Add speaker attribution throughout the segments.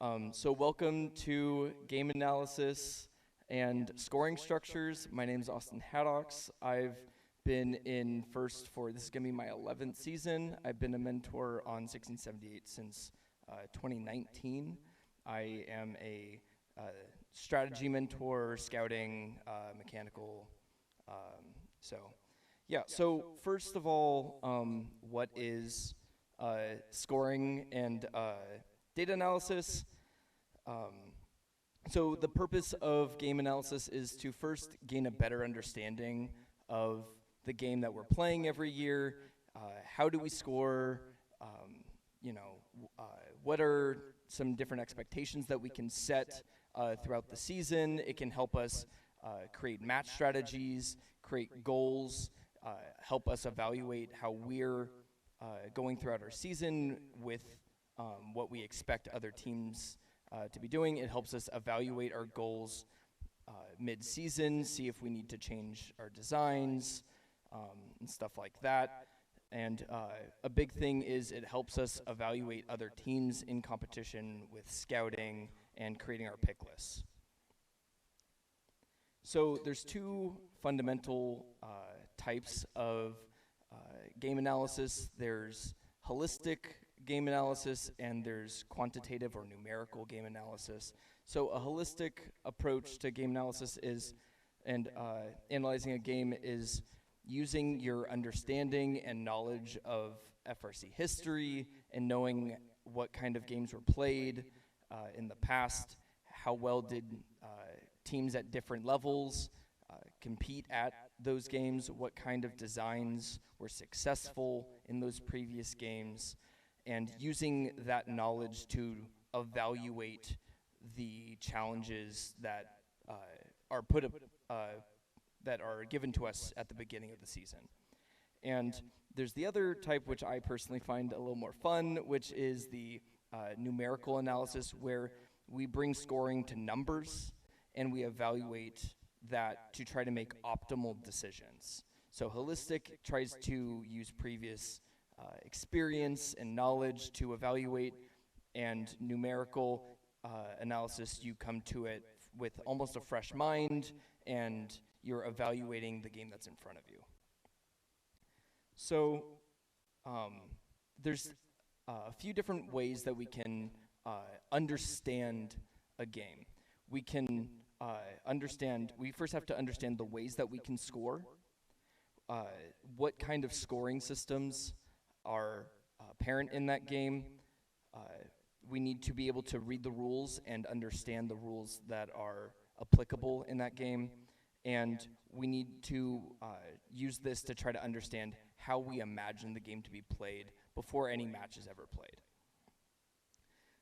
Speaker 1: So welcome to Game Analysis and Scoring Structures. My name is Austin Haddox. I've been in first for, this is going to be my 11th season. I've been a mentor on 1678 since 2019. I am a strategy mentor, scouting, mechanical. So first of all, what is scoring and data analysis? So the purpose of game analysis is to first gain a better understanding of the game that we're playing every year. How do we score? What are some different expectations that we can set throughout the season? It can help us create match strategies, create goals, help us evaluate how we're going throughout our season with what we expect other teams to be doing. It helps us evaluate our goals mid-season, see if we need to change our designs and stuff like that. And a big thing is it helps us evaluate other teams in competition with scouting and creating our pick lists. So there's two fundamental types of game analysis. There's holistic game analysis and there's quantitative or numerical game analysis. So a holistic approach to game analysis is, analyzing a game is using your understanding and knowledge of FRC history and knowing what kind of games were played in the past, how well did teams at different levels compete at those games, what kind of designs were successful in those previous games, and using that knowledge to evaluate the challenges that that are given to us at the beginning of the season. And there's the other type, which I personally find a little more fun, which is the numerical analysis, where we bring scoring to numbers and we evaluate that to try to make optimal decisions. So holistic tries to use previous experience and knowledge to evaluate, and numerical analysis, you come to it with almost a fresh mind and you're evaluating the game that's in front of you. So there's a few different ways that we can understand a game. We can we first have to understand the ways that we can score, what kind of scoring systems are apparent in that game. We need to be able to read the rules and understand the rules that are applicable in that game. And we need to use this to try to understand how we imagine the game to be played before any match is ever played.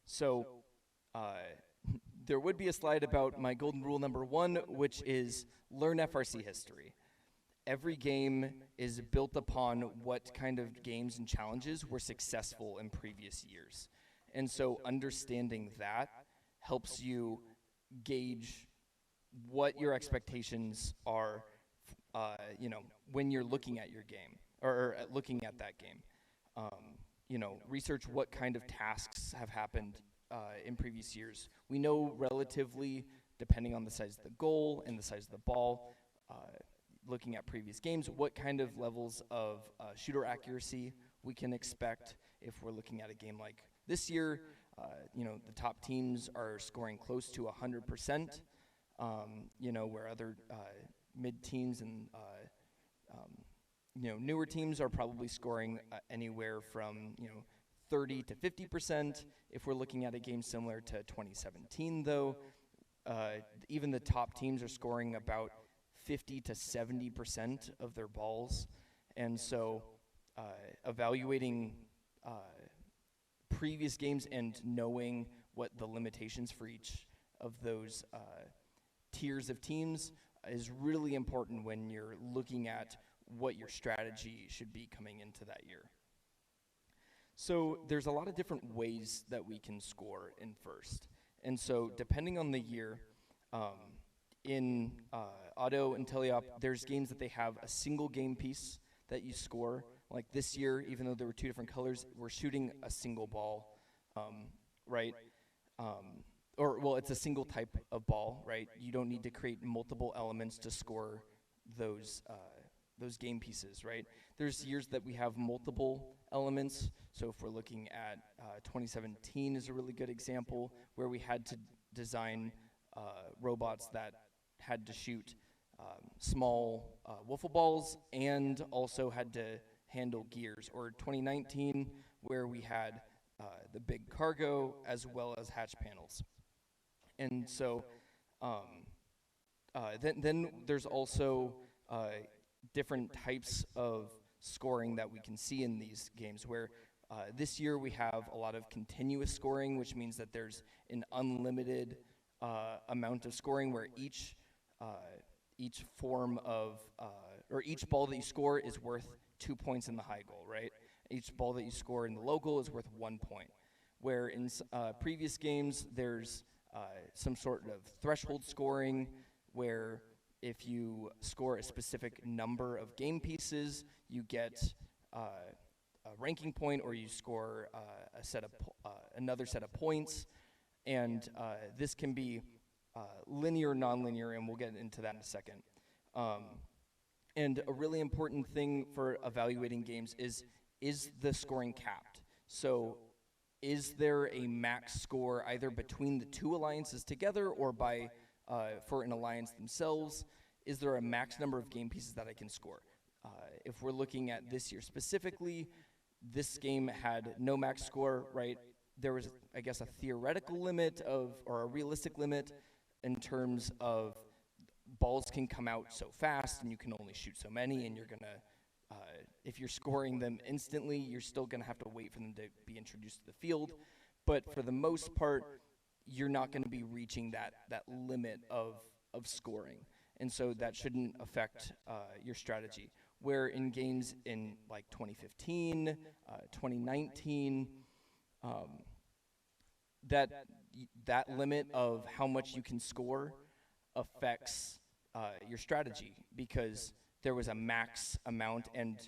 Speaker 1: So there would be a slide about my golden rule number 1, which is learn FRC history. Every game is built upon what kind of games and challenges were successful in previous years. And so understanding that helps you gauge what your expectations are, when you're looking at your game, or looking at that game. Research what kind of tasks have happened in previous years. We know relatively, depending on the size of the goal and the size of the ball, looking at previous games, what kind of levels of shooter accuracy we can expect if we're looking at a game like this year. The top teams are scoring close to 100%, where other mid teams and newer teams are probably scoring anywhere from 30 to 50%. If we're looking at a game similar to 2017, though, even the top teams are scoring about 50 to 70% of their balls. And so evaluating previous games and knowing what the limitations for each of those tiers of teams is really important when you're looking at what your strategy should be coming into that year. So there's a lot of different ways that we can score in first. And so depending on the year, in Auto and Teleop, there's games that they have a single game piece that you score. Like this year, even though there were two different colors, we're shooting a single ball, right? or well, it's a single type of ball, right? You don't need to create multiple elements to score those game pieces, right? There's years that we have multiple elements. So if we're looking at 2017 is a really good example where we had to design robots that had to shoot small wiffle balls and also had to handle gears. Or 2019 where we had the big cargo as well as hatch panels. And so then there's also different types of scoring that we can see in these games where this year we have a lot of continuous scoring, which means that there's an unlimited amount of scoring where each form of or each ball that you score is worth 2 points in the high goal, right? Each ball that you score in the low goal is worth 1 point. Where in previous games there's some sort of threshold scoring where if you score a specific number of game pieces, you get a ranking point, or you score another set of points. And this can be linear, nonlinear, and we'll get into that in a second. And a really important thing for evaluating games is the scoring capped? So is there a max score either between the two alliances together or by for an alliance themselves? Is there a max number of game pieces that I can score? If we're looking at this year specifically, this game had no max score, right? There was, I guess, a theoretical limit or a realistic limit in terms of balls can come out so fast and you can only shoot so many, and you're gonna, if you're scoring them instantly, you're still gonna have to wait for them to be introduced to the field. But for the most part, you're not gonna be reaching that limit of scoring. And so that shouldn't affect your strategy. Where in games in like 2015, 2019, that limit of how much you can score affects your strategy, because there was a max amount, and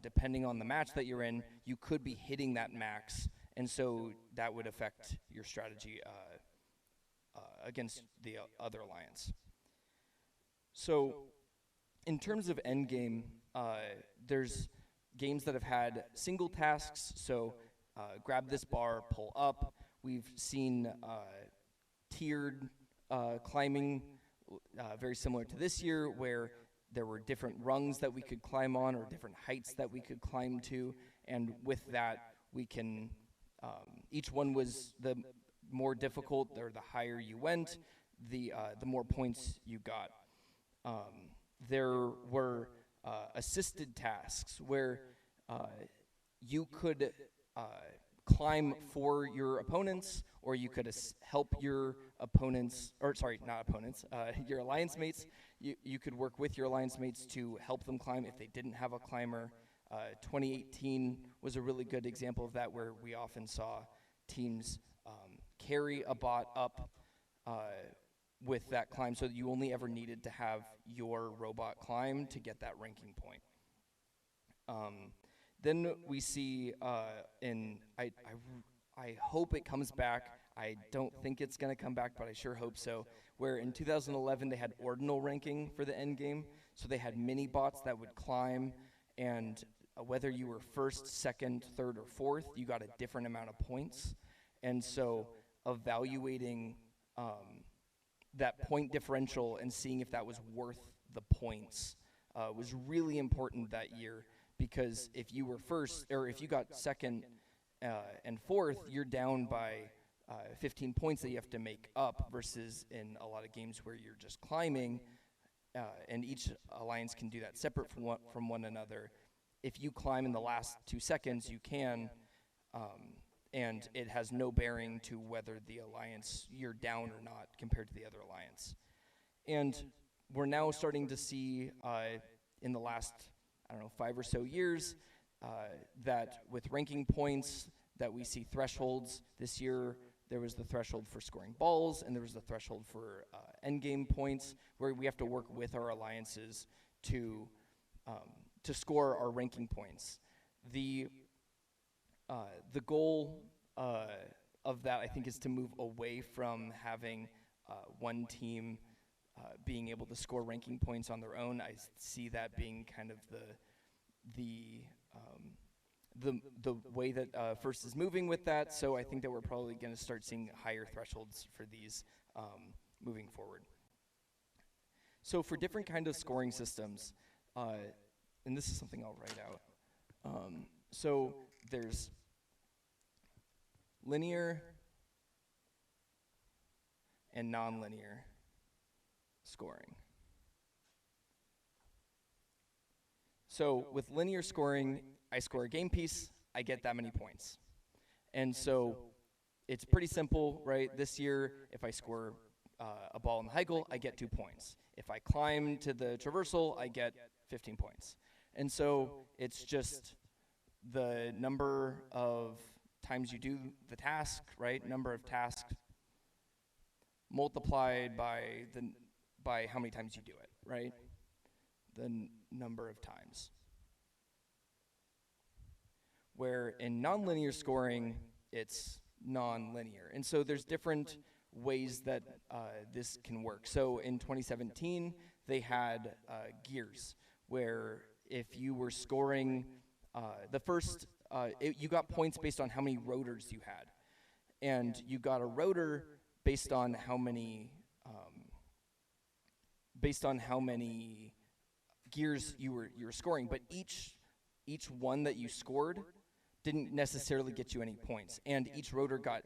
Speaker 1: depending on the match that you're in, you could be hitting that max, and so that would affect your strategy against the other alliance. So in terms of Endgame, there's games that have had single tasks, so grab this bar, pull up. We've seen tiered climbing, very similar to this year, where there were different rungs that we could climb on or different heights that we could climb to, and with that we can, each one was the more difficult or the higher you went, the more points you got. There were assisted tasks where you could climb for your opponents, or you could help your opponents, or sorry, not opponents, your alliance mates. You could work with your alliance mates to help them climb if they didn't have a climber. 2018 was a really good example of that, where we often saw teams carry a bot up with that climb, so that you only ever needed to have your robot climb to get that ranking point. Then we see, I hope it comes back. I don't think it's going to come back, but I sure hope so, where in 2011 they had ordinal ranking for the end game. So they had mini bots that would climb, and whether you were first, second, third, or fourth, you got a different amount of points. And so evaluating that point differential and seeing if that was worth the points was really important that year, because if you were first, or if you got second and fourth, you're down by 15 points that you have to make up, versus in a lot of games where you're just climbing, and each alliance can do that separate from one another. If you climb in the last 2 seconds, you can, and it has no bearing to whether the alliance, you're down or not compared to the other alliance. And we're now starting to see in the last, 5 or so years, that with ranking points, that we see thresholds. This year there was the threshold for scoring balls, and there was the threshold for endgame points, where we have to work with our alliances to score our ranking points. The goal of that, I think, is to move away from having one team being able to score ranking points on their own. I see that being kind of the way that First is moving with that. So I think that we're probably going to start seeing higher thresholds for these moving forward. So for different kind of scoring systems, and this is something I'll write out. So there's linear and nonlinear scoring. So with linear scoring, I score a game piece, I get that many points. And so it's pretty simple, right? This year, if I score a ball in the Heigl, I get 2 points. If I climb to the traversal, I get 15 points. And so it's just the number of times you do the task, right? Number of tasks multiplied by how many times you do it, right? The number of times. Where in nonlinear scoring, it's nonlinear. And so there's different ways that this can work. So in 2017, they had gears, where if you were scoring you got points based on how many rotors you had. And you got a rotor based on how many gears you were scoring. But each one that you scored didn't necessarily get you any points, and each rotor got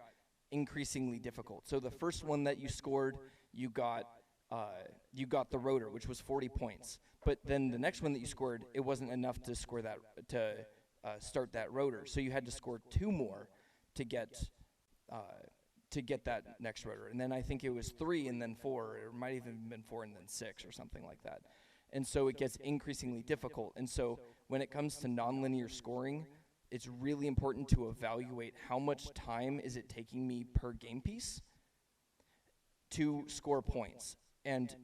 Speaker 1: increasingly difficult. So the first one that you scored, you got the rotor, which was 40 points. But then the next one that you scored, it wasn't enough to score that start that rotor. So you had to score 2 more to get that next rotor. And then I think it was 3 and then 4, or it might even have been 4 and then 6 or something like that. And so it gets increasingly difficult. And so when it comes to nonlinear scoring, it's really important to evaluate how much time is it taking me per game piece to score points. And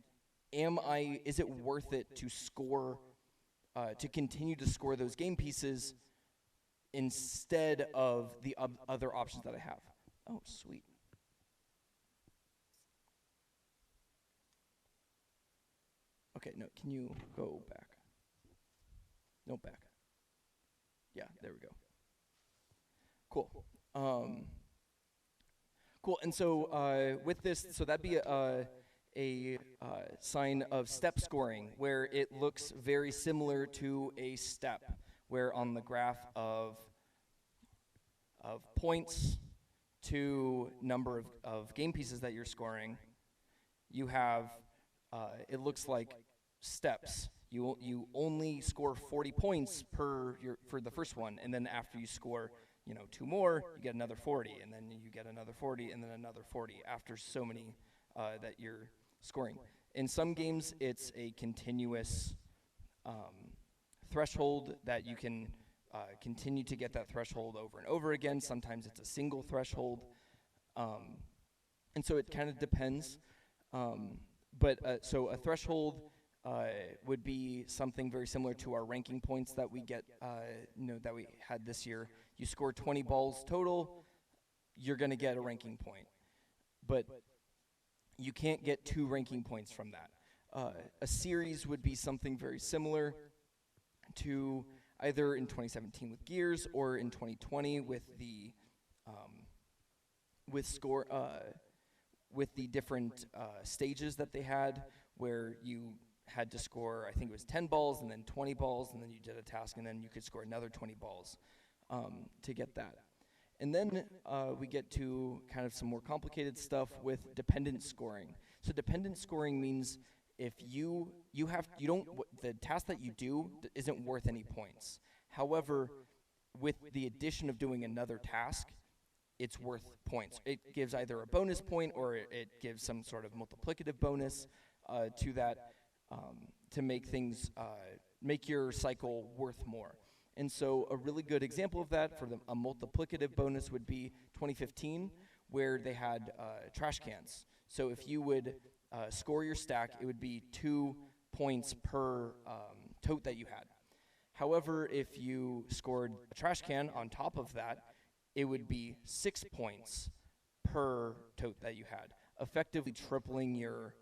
Speaker 1: is it worth it to score, to continue to score those game pieces instead of the other options that I have? Oh, sweet. Okay, no, can you go back? No, back. Yeah, there we go. Cool. Cool, and so with this, so that'd be a sign of step scoring, where it looks very similar to a step, where on the graph of points to number of game pieces that you're scoring, you have, it looks like steps. You only score 40 points for the first one, and then after you score 2 more, you get another 40, and then you get another 40, and then another 40 after so many that you're scoring. In some games, it's a continuous threshold that you can continue to get that threshold over and over again. Sometimes it's a single threshold, and so it kind of depends. So a threshold would be something very similar to our ranking points that we get, that we had this year. You score 20 balls total, you're going to get a ranking point. But you can't get 2 ranking points from that. A series would be something very similar to either in 2017 with gears or in 2020 with the with the different stages that they had, where you had to score, I think it was 10 balls and then 20 balls, and then you did a task, and then you could score another 20 balls to get that. And then we get to kind of some more complicated stuff with dependent scoring. So dependent scoring means if the task that you do isn't worth any points. However, with the addition of doing another task, it's worth points. It gives either a bonus point or it gives some sort of multiplicative bonus to that to make things, make your cycle worth more. And so a really good example of that for a multiplicative bonus would be 2015, where they had trash cans. So if you would score your stack, it would be 2 points per tote that you had. However, if you scored a trash can on top of that, it would be 6 points per tote that you had, effectively tripling your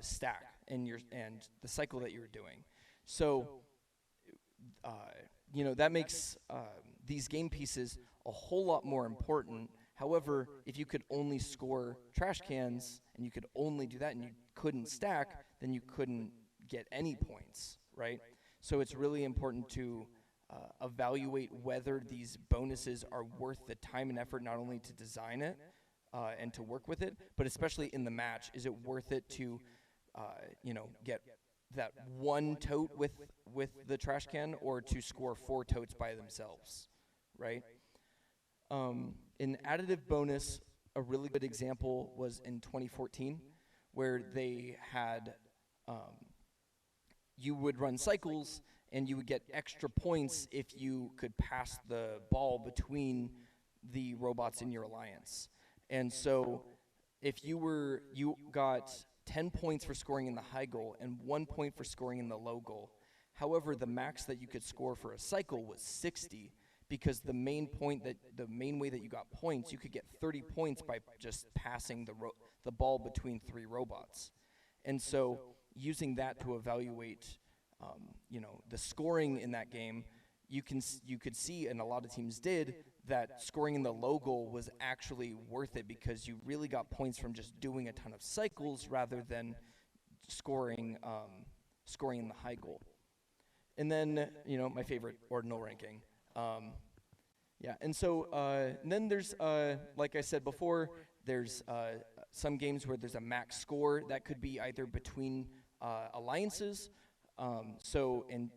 Speaker 1: stack and the cycle that you're doing. So that makes these game pieces a whole lot more important. However, if you could only score trash cans and you could only do that and you couldn't stack, then you couldn't get any points, right? So it's really important to evaluate whether these bonuses are worth the time and effort, not only to design it and to work with it, but especially in the match. Is it worth it to get that one tote with the trash can, or to score 4 totes by themselves, right? An additive bonus, a really good example was in 2014, where they had, you would run cycles and you would get extra points if you could pass the ball between the robots in your alliance. And so if you got 10 points for scoring in the high goal and 1 point for scoring in the low goal. However, the max that you could score for a cycle was 60, because the main way that you got points, you could get 30 points by just passing the ball between 3 robots. And so using that to evaluate the scoring in that game, you could see, and a lot of teams did, that scoring in the low goal was actually worth it, because you really got points from just doing a ton of cycles rather than scoring in the high goal. And then, my favorite, ordinal ranking. And so and then there's, like I said before, there's some games where there's a max score that could be either between alliances. So in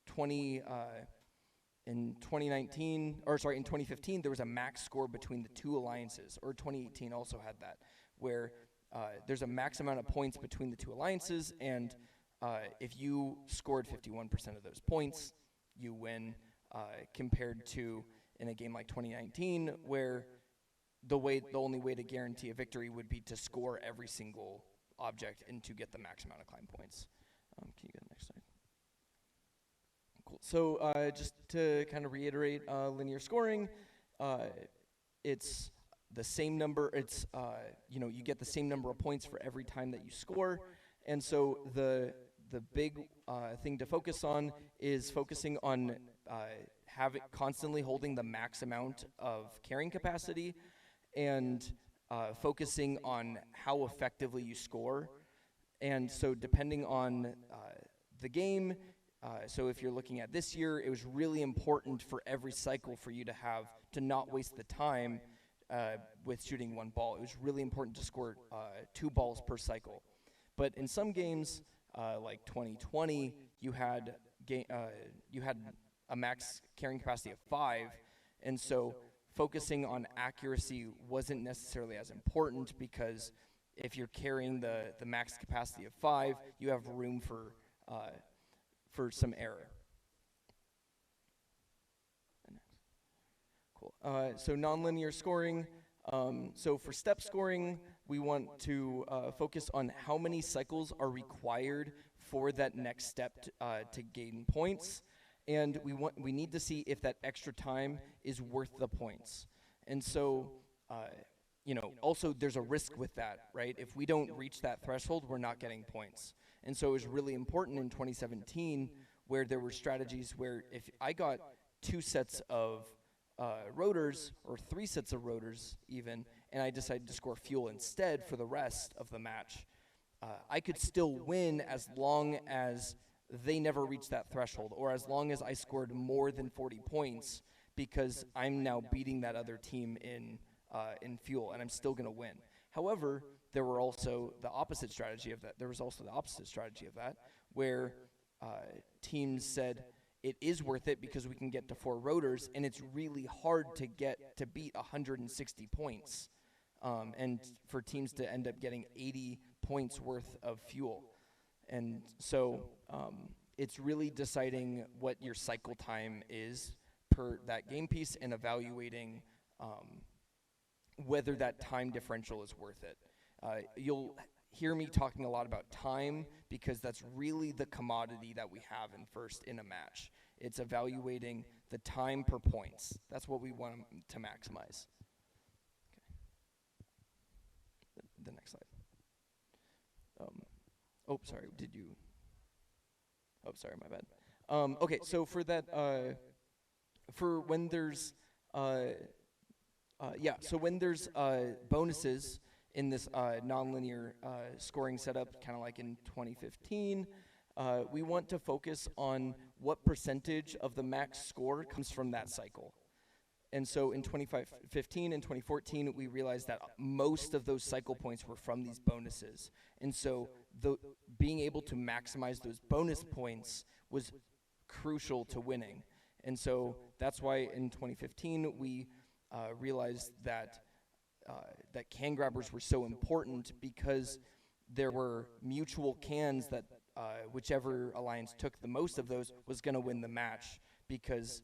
Speaker 1: 2015, there was a max score between the 2 alliances, or 2018 also had that, where there's a max amount of points between the 2 alliances, and if you scored 51% of those points, you win, compared to in a game like 2019, where the only way to guarantee a victory would be to score every single object and to get the max amount of climb points. Can you get the next slide? Cool. So just to kind of reiterate linear scoring, it's the same number. It's you get the same number of points for every time that you score, and so the big thing to focus on is focusing on constantly holding the max amount of carrying capacity, and focusing on how effectively you score. And so depending on the game, so if you're looking at this year, it was really important for every cycle for you to not waste the time with shooting 1 ball. It was really important to score 2 balls per cycle. But in some games, like 2020, you had a max carrying capacity of 5, and so focusing on accuracy wasn't necessarily as important, because if you're carrying the max capacity of 5, you have room for some error. Cool. So nonlinear scoring. So for step scoring, we want to focus on how many cycles are required for that next step to gain points, and we need to see if that extra time is worth the points. And so also there's a risk with that, right? If we don't reach that threshold, we're not getting points. And so it was really important in 2017, where there were strategies where if I got 2 sets of rotors, or 3 sets of rotors even, and I decided to score fuel instead for the rest of the match, I could still win as long as they never reached that threshold, or as long as I scored more than 40 points, because I'm now beating that other team in fuel, and I'm still going to win. However, there was also the opposite strategy of that, where teams said it is worth it because we can get to 4 rotors, and it's really hard to beat 160 points, and for teams to end up getting 80 points worth of fuel. And so it's really deciding what your cycle time is per that game piece, and evaluating whether that time differential is worth it. You'll hear me talking a lot about time, because that's really the commodity that we have in first in a match. It's evaluating the time per points. That's what we want to maximize. Okay. The next slide. Oh, sorry, did you? Oh, sorry, my bad. Okay, so for that, for when there's, so when there's bonuses in this nonlinear scoring setup, kind of like in 2015, we want to focus on what percentage of the max score comes from that cycle. And so in 2015 and 2014, we realized that most of those cycle points were from these bonuses. And so being able to maximize those bonus points was crucial to winning. And so that's why in 2015, we realized that that can grabbers were so important, because there were mutual cans that whichever alliance took the most of those was going to win the match, because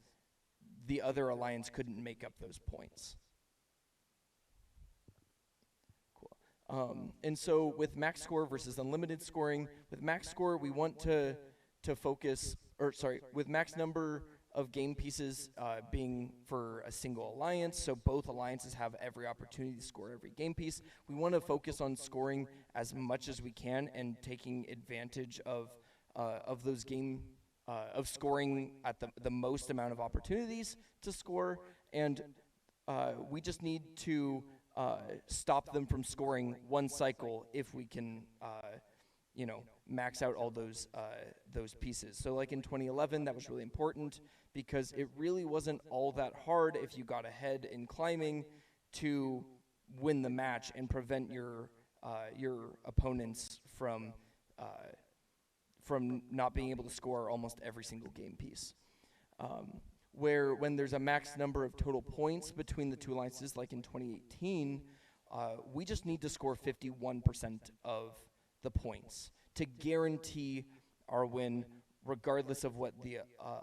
Speaker 1: the other alliance couldn't make up those points. Cool. And so with max score versus unlimited scoring, with max score we want to focus, or sorry, with max number of game pieces being for a single alliance, so both alliances have every opportunity to score every game piece. We want to focus on scoring as much as we can and taking advantage of those of scoring at the most amount of opportunities to score, and we just need to stop them from scoring one cycle if we can, max out all those pieces. So like in 2011, that was really important, because it really wasn't all that hard if you got ahead in climbing to win the match and prevent your opponents from not being able to score almost every single game piece. Where when there's a max number of total points between the two alliances, like in 2018, we just need to score 51% of the points to guarantee our win, regardless of what the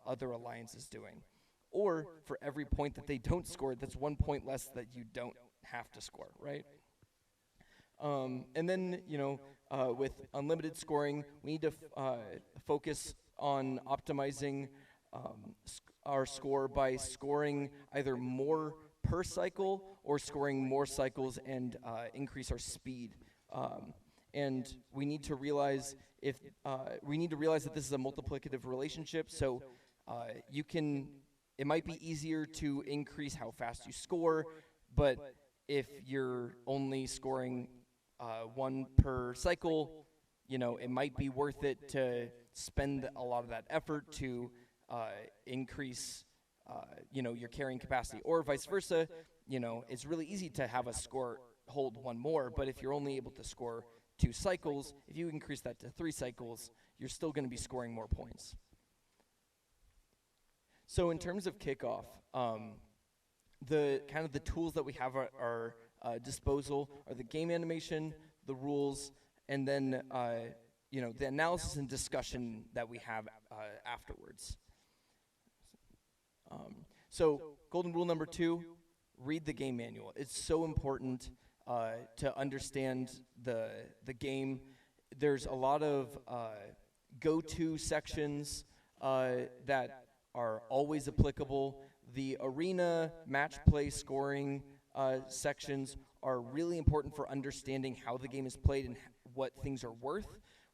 Speaker 1: other alliance is doing. Or for every point that they don't score, that's 1 point less that you don't have to score, right? And then, with unlimited scoring, we need to focus on optimizing our score by scoring either more per cycle or scoring more cycles and increase our speed. And we need to realize that this is a multiplicative relationship. So it might be easier to increase how fast you score, but if you're only scoring one per cycle, it might be worth it to spend a lot of that effort to increase, your carrying capacity, or vice versa. It's really easy to have a score hold one more, but if you're only able to score 2 cycles, if you increase that to 3 cycles, you're still going to be scoring more points. So in terms of Kickoff, the tools that we have at our disposal are the game animation, the rules, and then the analysis and discussion that we have afterwards. So golden rule number 2, read the game manual. It's so important to understand the game. There's a lot of go-to sections that are always applicable. The arena, match play, scoring sections are really important for understanding how the game is played and what things are worth,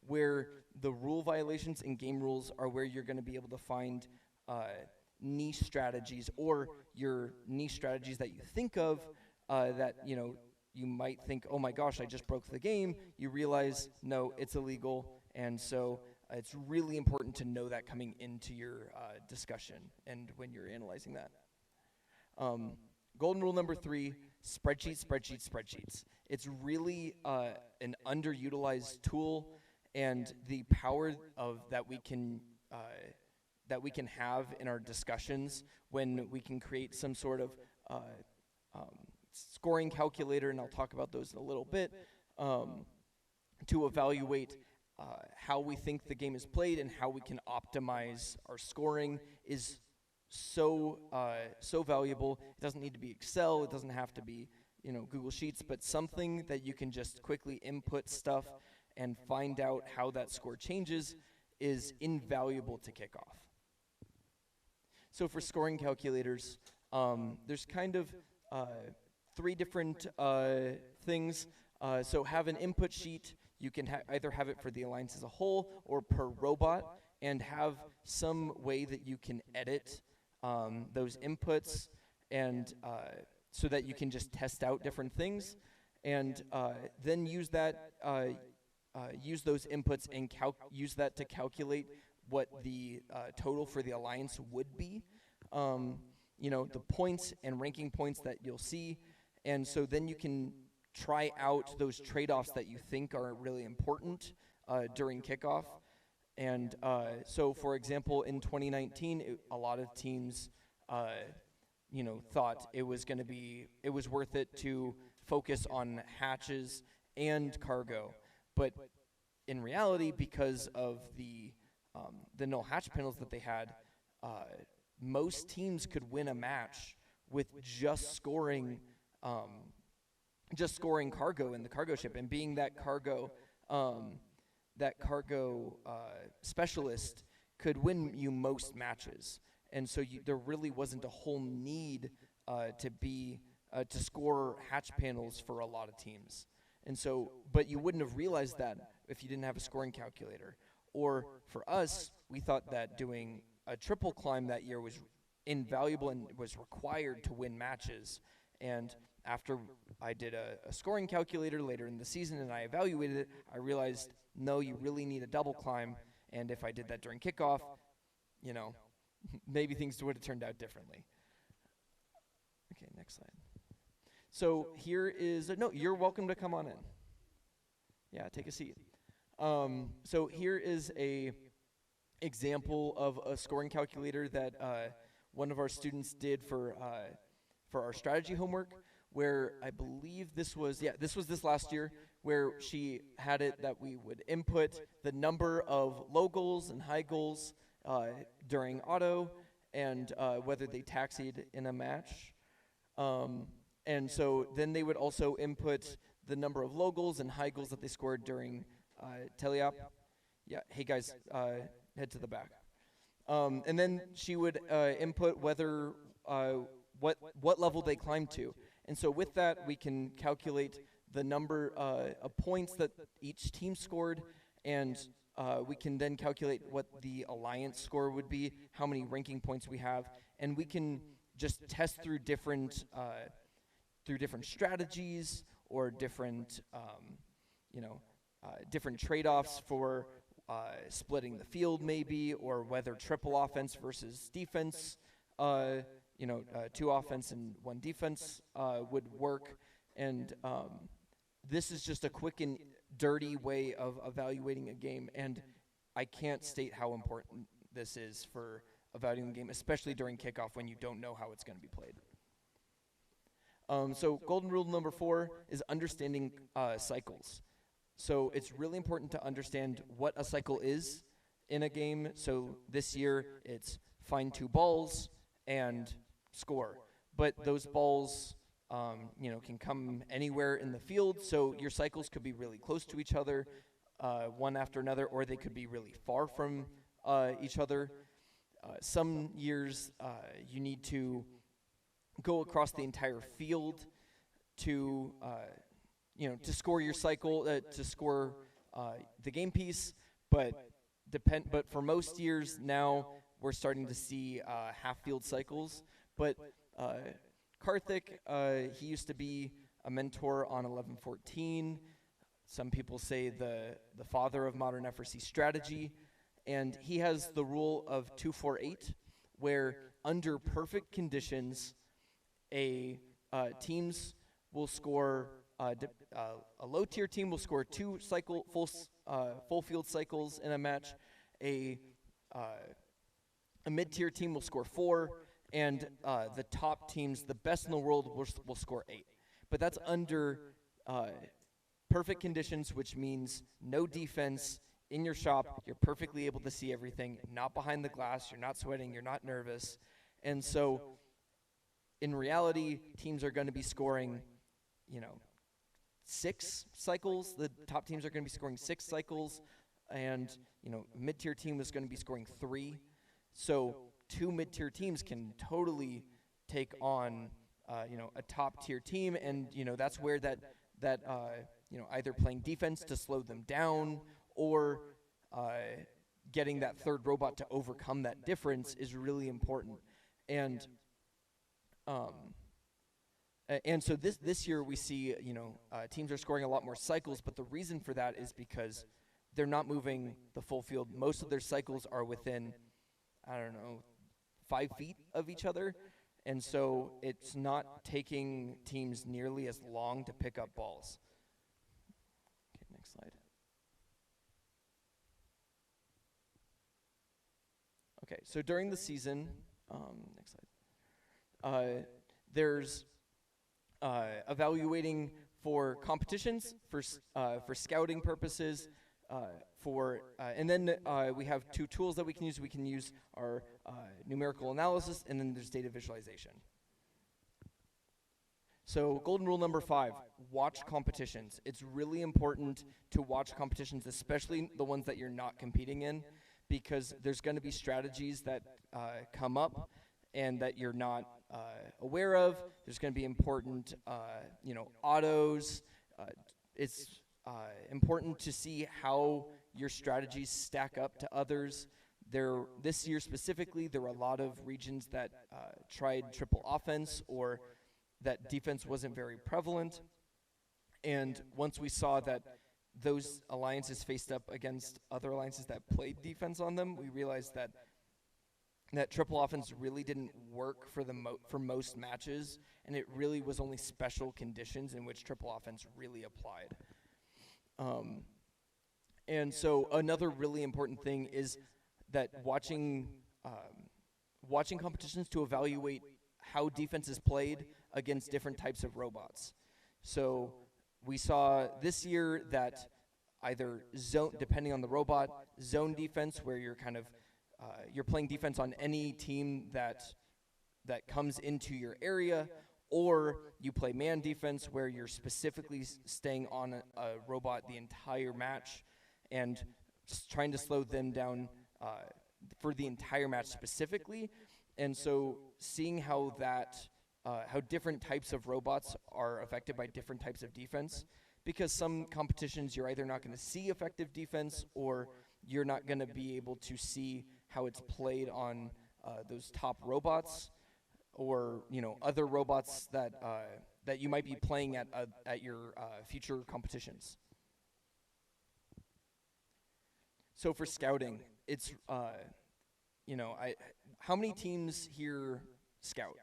Speaker 1: where the rule violations and game rules are where you're going to be able to find niche strategies, or your niche strategies that you think of that, you might think, oh my gosh, I just broke the game. You realize, no, it's illegal, and so it's really important to know that coming into your discussion and when you're analyzing that. Golden rule number 3, spreadsheets. It's really an underutilized tool, and the power of that we can have in our discussions when we can create some sort of scoring calculator, and I'll talk about those in a little bit, to evaluate how we think the game is played and how we can optimize our scoring is so valuable. It doesn't need to be Excel. It doesn't have to be Google Sheets, but something that you can just quickly input stuff and find out how that score changes is invaluable to Kickoff. So for scoring calculators, there's kind of 3 different things. So have an input sheet. You can either have it for the alliance as a whole or per robot, and have some way that you can edit those inputs, and so that you can just test out different things, and then use that use those inputs and use that to calculate what the total for the alliance would be. The points and ranking points that you'll see, and so then you can try out those trade-offs that you think are really important during kickoff. And so, for example, in 2019, a lot of teams, thought it was worth it to focus on hatches and cargo. But in reality, because of the null hatch panels that they had, most teams could win a match with just scoring cargo in the cargo ship, and being that cargo specialist could win you most matches. And so there really wasn't a whole need to score hatch panels for a lot of teams. And so, but you wouldn't have realized that if you didn't have a scoring calculator. Or for us, we thought that doing a triple climb that year was invaluable and was required to win matches. And after I did a scoring calculator later in the season and I evaluated it, I realized, no, you really need a double climb. And if I did that during kickoff, maybe things would have turned out differently. Okay, next slide. So here is, no, you're welcome to come on in. Yeah, take a seat. So here is a example of a scoring calculator that one of our students did for our strategy homework, where I believe this was this last year, where she had it that we would input the number of low goals and high goals during auto, and whether they taxied in a match. And so then they would also input the number of low goals and high goals that they scored during teleop. Yeah, hey guys, head to the back. And then she would input whether what level they climbed to. And so with that, we can calculate the number of points that each team scored, and we can then calculate what the alliance score would be, how many ranking points we have, and we can just test through different strategies or different different trade-offs for splitting the field maybe, or whether triple offense versus defense, 2 offense and 1 defense would work. And this is just a quick and dirty way of evaluating a game, and I can't state how important this is for evaluating the game, especially during kickoff when you don't know how it's going to be played. So golden rule number 4 is understanding cycles. So it's really important to understand what a cycle is in a game. So this year it's find 2 balls and score. But those balls can come anywhere in the field, so your cycles could be really close to each other, one after another, or they could be really far from each other. Some years you need to go across the entire field to score your cycle, to score the game piece. But for most years now, we're starting to see half field cycles. But Karthik, he used to be a mentor on 1114. Some people say the father of modern FRC strategy. And he has the rule of 248, where under perfect conditions, teams will score, a low tier team will score 2 full field cycles in a match. A mid tier team will score 4, and the top teams, the best in the world, will score 8. But that's under perfect conditions, which means no defense. In your shop, you're perfectly able to see everything, not behind the glass, you're not sweating, you're not nervous. And so, in reality, teams are going to be scoring, 6 cycles. The top teams are going to be scoring 6 cycles, and, mid-tier team is going to be scoring 3. So, two mid-tier teams can totally take on a top-tier team, and that's where that either playing defense to slow them down or getting that third robot to overcome that difference is really important. And so this year we see teams are scoring a lot more cycles, but the reason for that is because they're not moving the full field. Most of their cycles are within 5 feet of each other, and so it's not taking teams nearly as long to pick up balls. Okay, next slide. Okay, so during the season, next slide. There's evaluating for competitions, for scouting purposes, and then we have two tools that we can use. We can use our numerical analysis, and then there's data visualization. So golden rule number 5, watch competitions. It's really important to watch competitions, especially the ones that you're not competing in, because there's going to be strategies that come up and that you're not aware of. There's going to be important, autos. It's important to see how your strategies stack up to others. This year specifically, there were a lot of regions that tried triple offense, or that defense wasn't very prevalent. And once we saw that those alliances faced up against other alliances that played defense on them, we realized that triple offense really didn't work for most matches, and it really was only special conditions in which triple offense really applied. And so another really important thing is that watching competitions to evaluate how defense is played against different types of robots. So we saw this year that either zone, depending on the robot, zone defense, where you're kind of you're playing defense on any team that comes into your area, or you play man defense, where you're specifically staying on a robot the entire match and trying to slow them down for the entire match specifically. And so seeing how different types of robots are affected by different types of defense, because some competitions you're either not going to see effective defense, or you're not going to be able to see how it's played on those top robots, or other robots that you might be playing at your future competitions. So for scouting, it's how many teams here scout?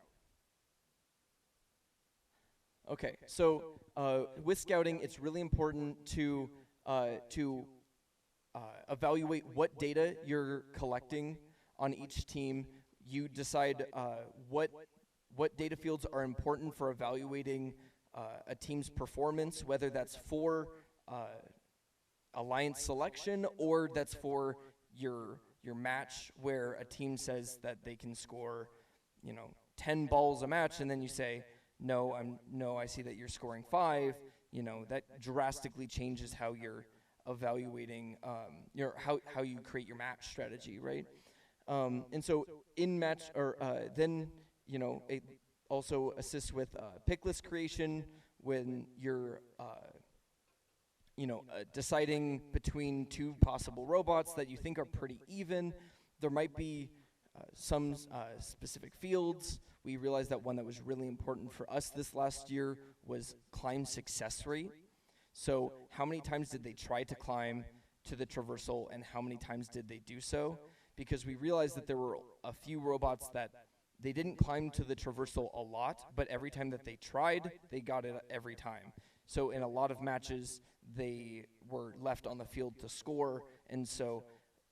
Speaker 1: Okay, so with scouting, it's really important to evaluate what data you're collecting on each team. You decide what data fields are important for evaluating a team's performance, whether that's for alliance selection, or that's for your match, where a team says that they can score 10 balls a match, and then you say, no, I see that you're scoring 5. That drastically changes how you're evaluating how you create your match strategy, right? And so in match, or then it also assists with pick list creation when you're deciding between two possible robots that you think are pretty even. There might be some specific fields. We realized that one that was really important for us this last year was climb success rate. So how many times did they try to climb to the traversal, and how many times did they do so? Because we realized that there were a few robots that they didn't climb to the traversal a lot, but every time that they tried, they got it every time. So in a lot of matches, they were left on the field to score, and so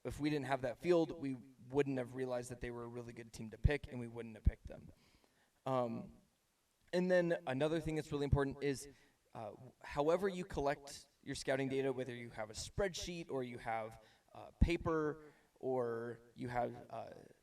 Speaker 1: if we didn't have that field, we wouldn't have realized that they were a really good team to pick, and we wouldn't have picked them. And then another thing that's really important is however you collect your scouting data, whether you have a spreadsheet, or you have paper, or you have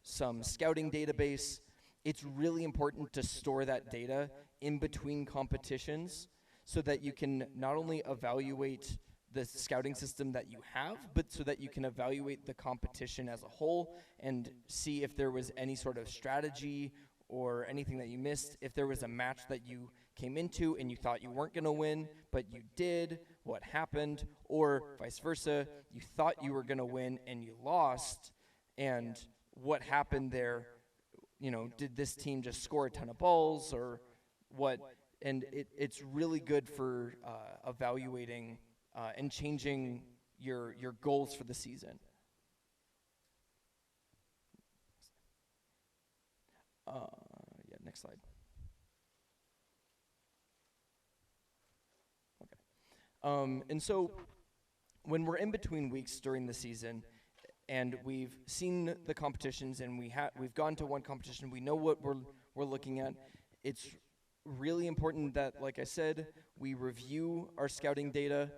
Speaker 1: some scouting database, it's really important to store that data in between competitions so that you can not only evaluate the scouting system that you have, but so that you can evaluate the competition as a whole and see if there was any sort of strategy or anything that you missed. If there was a match that you came into and you thought you weren't going to win, but you did, what happened, or vice versa, you thought you were going to win and you lost, and what happened there. Did this team just score a ton of balls or what? And it's really good for evaluating and changing your goals for the season. Next slide. Okay. And so when we're in between weeks during the season, and we've seen the competitions, and we've gone to one competition, we know what we're looking at. It's really important that, like I said, we review our scouting data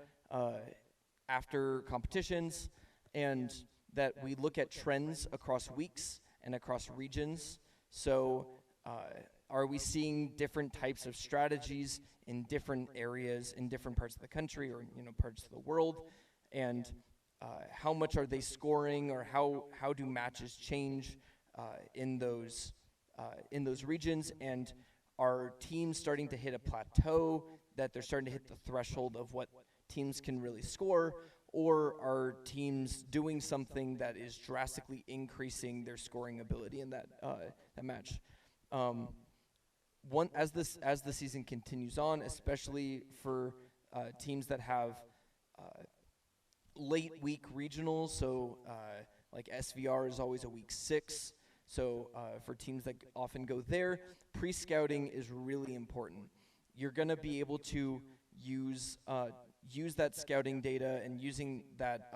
Speaker 1: after competitions, and that we look at trends across weeks and across regions. So are we seeing different types of strategies in different areas, in different parts of the country or parts of the world? And how much are they scoring, or how do matches change in those regions? And are teams starting to hit a plateau, that they're starting to hit the threshold of what teams can really score, or are teams doing something that is drastically increasing their scoring ability in that match? As the season continues on, especially for teams that have late week regionals, so like SVR is always a week 6. So for teams that often go there, pre-scouting is really important. You're going to be able to use that scouting data, and using that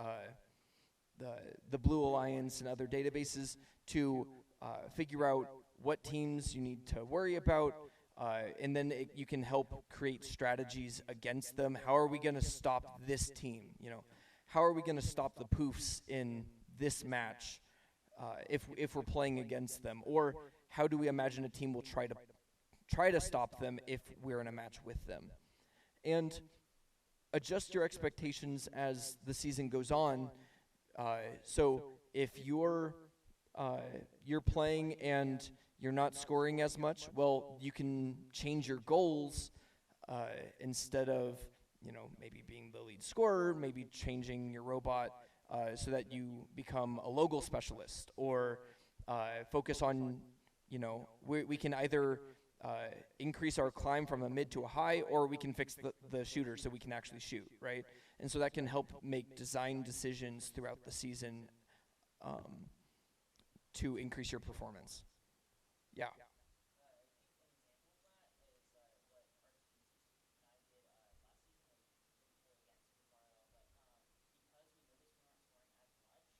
Speaker 1: the Blue Alliance and other databases to figure out what teams you need to worry about, and then you can help create strategies against them. How are we going to stop this team? How are we going to stop the Poofs in this match if we're playing against them? Or how do we imagine a team will try to stop them if we're in a match with them? And adjust your expectations as the season goes on. So if you're playing and you're not scoring as much, well, you can change your goals instead of maybe being the lead scorer, maybe changing your robot so that you become a logo specialist, or focus on, we can either increase our climb from a mid to a high, or we can fix the shooter so we can actually shoot, right? And so that can help make design decisions throughout the season to increase your performance. Yeah.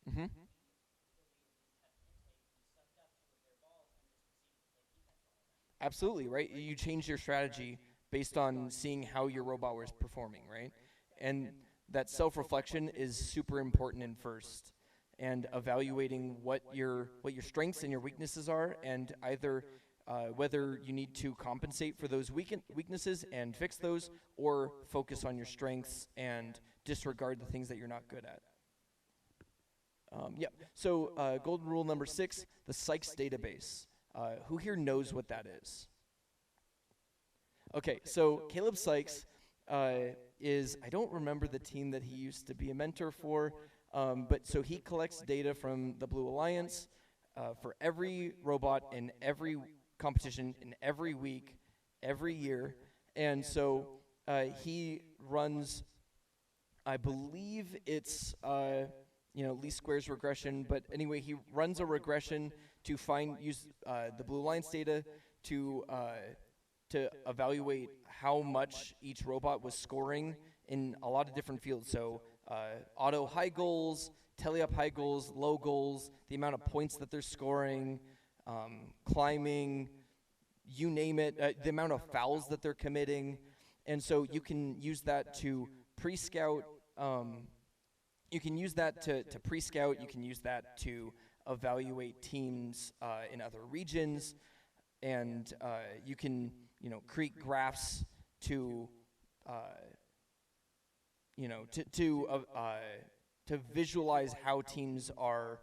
Speaker 1: Mm-hmm. Absolutely, right? You change your strategy based on seeing how your robot was performing, right? And that self-reflection is super important in first, and evaluating what your strengths and your weaknesses are, and either whether you need to compensate for those weaknesses and fix those, or focus on your strengths and disregard the things that you're not good at. So golden rule number 6, the Sykes database. Who here knows what that is? Okay, so Caleb Sykes is, I don't remember the team that he used to be a mentor for, but so he collects data from the Blue Alliance for every robot in every competition, in every week, every year. And so he runs, I believe it's least squares regression, but anyway, he runs a regression to use the Blue Alliance data to evaluate how much each robot was scoring in a lot of different fields. So auto high goals, teleop high goals, low goals, the amount of points that they're scoring, climbing, you name it, the amount of fouls that they're committing. And so you can use that to pre-scout. You can use that to pre-scout. You can use that to evaluate teams in other regions, and you can create graphs to to visualize how teams are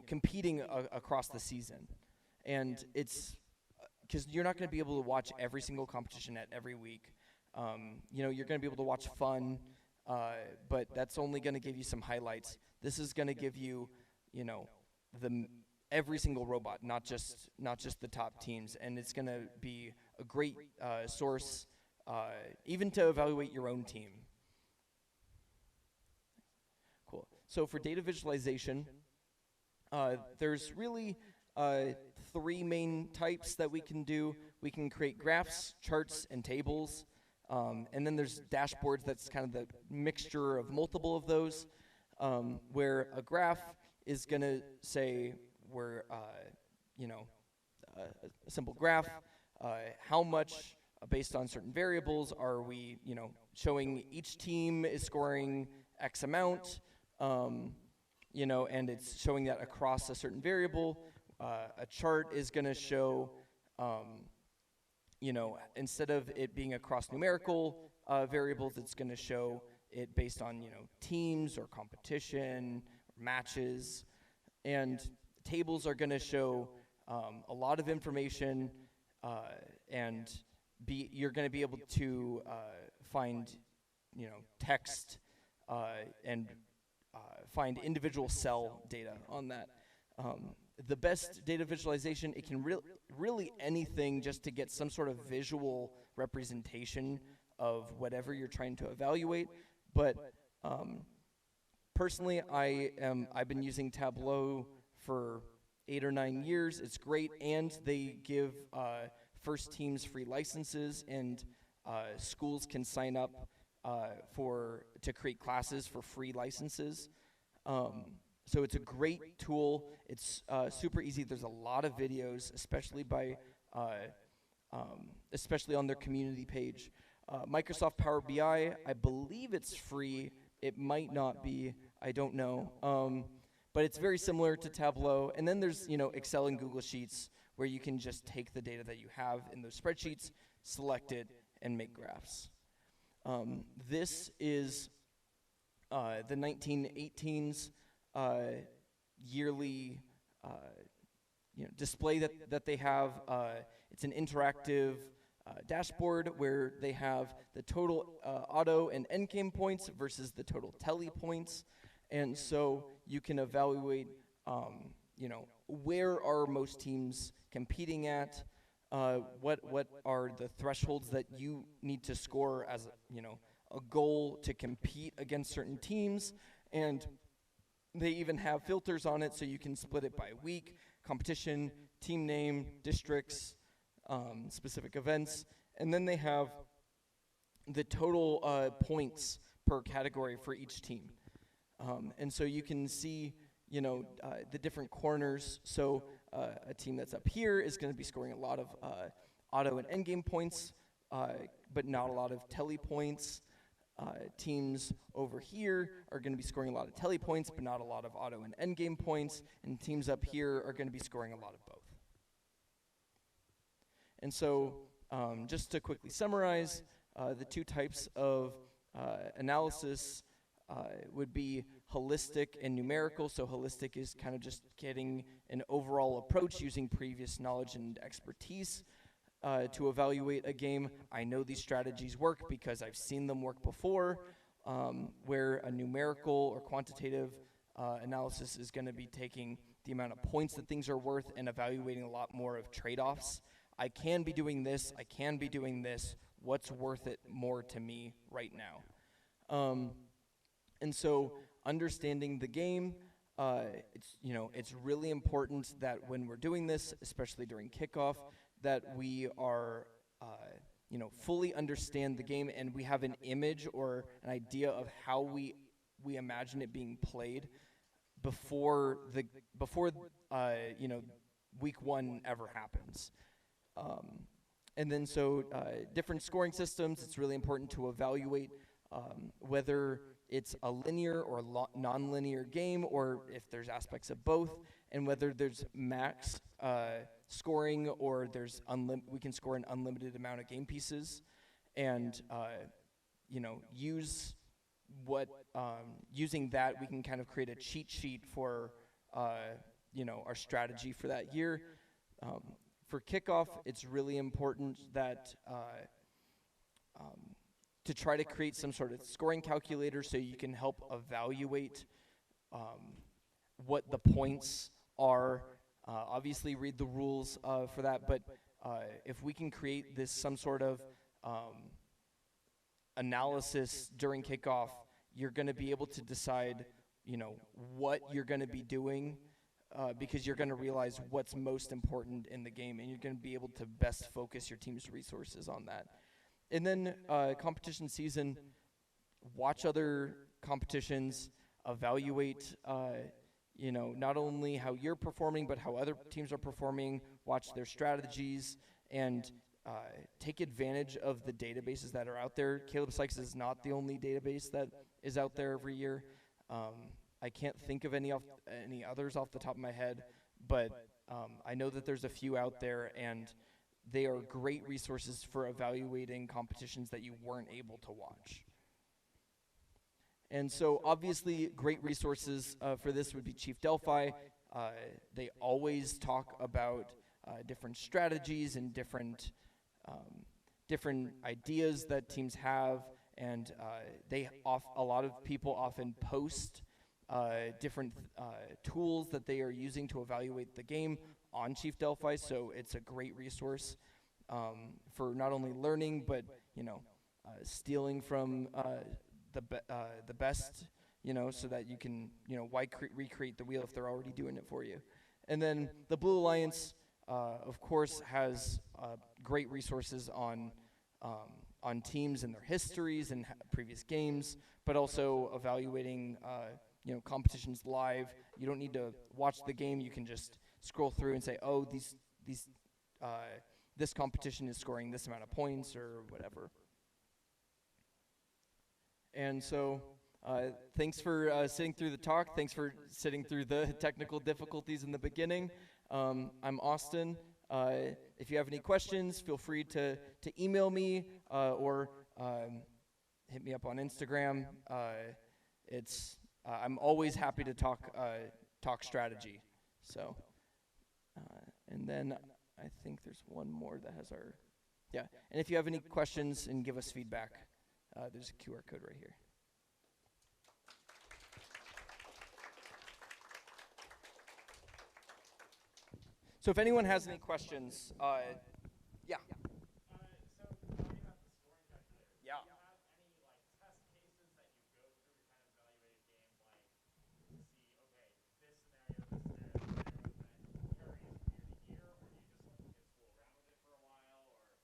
Speaker 1: competing across the season. And it's because you're not going to be able to watch every single competition at every week. You're going to be able to watch fun, but that's only going to give you some highlights. This is going to give you, every single robot, not just the top teams, and it's going to be a great source, even to evaluate your own team. Cool. So for data visualization, there's really 3 main types that we can do. We can create graphs, charts, and tables. And then there's dashboards that's kind of the mixture of multiple of those, where a graph is going to say a simple graph, how much, based on certain variables, are we, showing each team is scoring X amount, and it's showing that across a certain variable. A chart is going to show, instead of it being across numerical variables, it's going to show it based on, teams or competition, or matches. And tables are going to show a lot of information, and you're going to be able to find, text and find individual cell data on that. The best data visualization, it can really anything just to get some sort of visual representation of whatever you're trying to evaluate. But personally, I've been using Tableau for 8 or 9 years. It's great, and they give first teams free licenses, and schools can sign up to create classes for free licenses. So it's a great tool. It's super easy. There's a lot of videos, especially on their community page. Microsoft Power BI, I believe it's free. It might not be. I don't know. But it's very similar to Tableau. And then there's Excel and Google Sheets, where you can just take the data that you have in those spreadsheets, select it, and make graphs. This is the 1918's yearly display that they have. It's an interactive dashboard where they have the total auto and endgame points versus the total tele points. And so you can evaluate, where are most teams competing at, what are the thresholds that you need to score as a goal to compete against certain teams. And they even have filters on it, so you can split it by week, competition, team name, districts, specific events. And then they have the total points per category for each team. And so you can see, the different corners. So a team that's up here is going to be scoring a lot of auto and endgame points, but not a lot of tele points. Teams over here are going to be scoring a lot of tele points, but not a lot of auto and endgame points. And teams up here are going to be scoring a lot of both. And so just to quickly summarize, the 2 types of analysis would be holistic and numerical. So holistic is kind of just getting an overall approach using previous knowledge and expertise to evaluate a game. I know these strategies work because I've seen them work before, where a numerical or quantitative analysis is going to be taking the amount of points that things are worth and evaluating a lot more of trade-offs. I can be doing this, I can be doing this, what's worth it more to me right now? And so understanding the game, it's really important that when we're doing this, especially during kickoff, that we are, fully understand the game and we have an image or an idea of how we imagine it being played before week 1 ever happens. And then different scoring systems, it's really important to evaluate whether it's a linear or non-linear game, or if there's aspects of both, and whether there's max scoring or we can score an unlimited amount of game pieces. And use using that, we can kind of create a cheat sheet for our strategy for that year. For kickoff, it's really important that to try to create some sort of scoring calculator so you can help evaluate what the points are. Obviously, read the rules for that, but if we can create some sort of analysis during kickoff, you're going to be able to decide, what you're going to be doing, because you're going to realize what's most important in the game, and you're going to be able to best focus your team's resources on that. And then competition season, watch other competitions, evaluate, not only how you're performing, but how other teams are performing, watch their strategies, and take advantage of the databases that are out there. Caleb Sykes is not the only database that is out there every year. I can't think of any others off the top of my head, but I know that there's a few out there, and they are great resources for evaluating competitions that you weren't able to watch. And so obviously great resources for this would be Chief Delphi. They always talk about different strategies and different ideas that teams have, and a lot of people often post different tools that they are using to evaluate the game on Chief Delphi, so it's a great resource for not only learning, but stealing from the best, so that you can why recreate the wheel if they're already doing it for you. And then the Blue Alliance, of course, has great resources on teams and their histories and previous games, but also evaluating competitions live. You don't need to watch the game. You can just scroll through and say, oh, this competition is scoring this amount of points or whatever. And so thanks for sitting through the talk. Thanks for sitting through the technical difficulties in the beginning. I'm Austin. If you have any questions, feel free to email me or hit me up on Instagram. I'm always happy to talk strategy. So, and then I think there's one more that has and if you have any questions and give us feedback, there's a QR code right here. So if anyone has any questions, yeah. Yeah.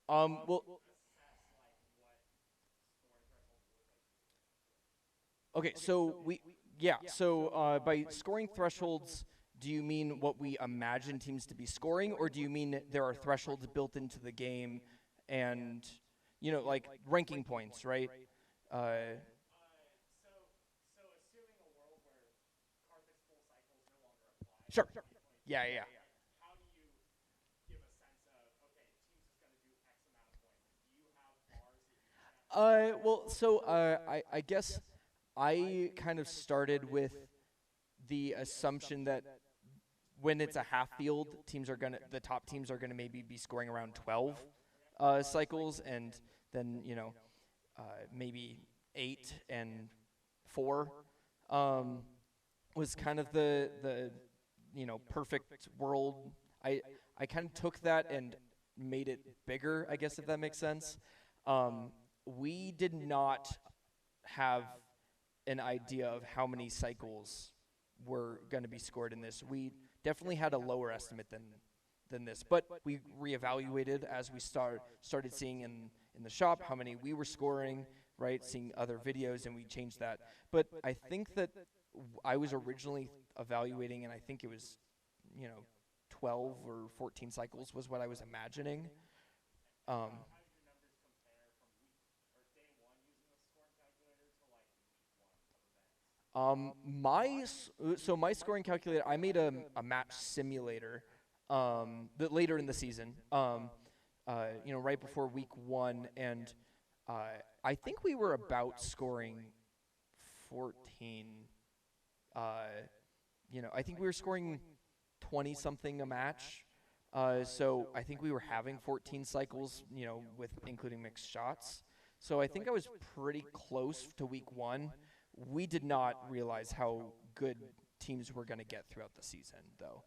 Speaker 1: Well, okay, so by scoring thresholds, do you mean what we imagine teams to be scoring, or do you mean there are thresholds built into the game and, like ranking points, right? So assuming a world where Karthik's full cycles no longer apply. Sure. Yeah. How do you give a sense of, okay, teams is going to do X amount of points? Do you have bars that you well, so I guess I kind of started with the assumption that when it's a half field, the top teams are gonna maybe be scoring around 12 cycles, and then maybe 8 and 4 was kind of the perfect world. I kind of took that and made it bigger, I guess, if that makes sense. We did not have an idea of how many cycles were going to be scored in this. We definitely had a lower estimate than this, but we reevaluated as we started seeing in the shop how many we were scoring, right, seeing other videos, and we changed that. But I think that I was originally evaluating, and I think it was 12 or 14 cycles was what I was imagining. My scoring calculator, I made a match simulator later in the season, right before week 1, and I think we were about scoring 14. I think we were scoring 20 something a match. So I think we were having 14 cycles, with including mixed shots. So I think I was pretty close to week 1. We did not realize how good teams were going to get throughout the season, though.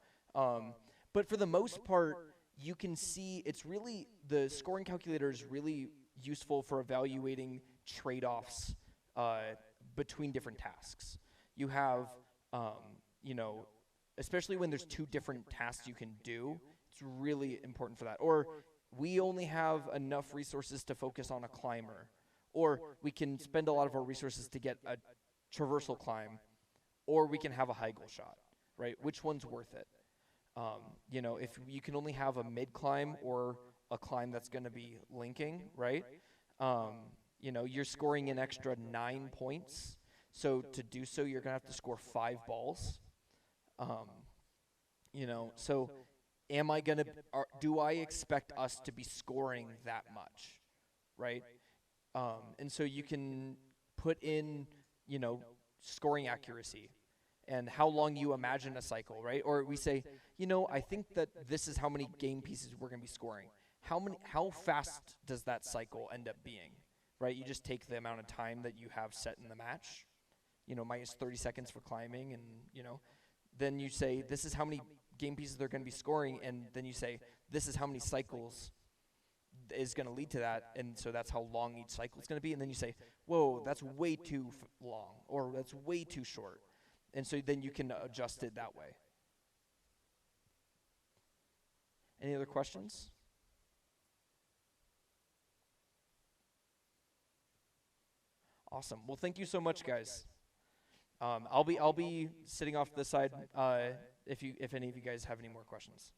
Speaker 1: But for the most part, you can see the scoring calculator is really useful for evaluating trade-offs between different tasks. You have, especially when there's 2 different tasks you can do, it's really important for that. Or we only have enough resources to focus on a climber. Or we can spend a lot of our resources to get a traversal climb. Or we can have a high goal shot, right? Which one's worth it? If you can only have a mid climb or a climb that's going to be linking, right? You're scoring an extra 9 points. So to do so, you're going to have to score 5 balls. So do I expect us to be scoring that much, right? And so you can put in, scoring accuracy and how long you imagine a cycle, right? Or we say, I think that this is how many game pieces we're going to be scoring. How fast does that cycle end up being, right? You just take the amount of time that you have set in the match, minus 30 seconds for climbing, and, then you say, this is how many game pieces they're going to be scoring, and then you say, this is how many cycles is going to lead to that, and so that's how long each cycle is going to be, and then you say, whoa, that's way too long, or that's way too short, and so then you can adjust it that way. Any other questions? Awesome. Well, thank you so much, guys. I'll be sitting off to the side if any of you guys have any more questions.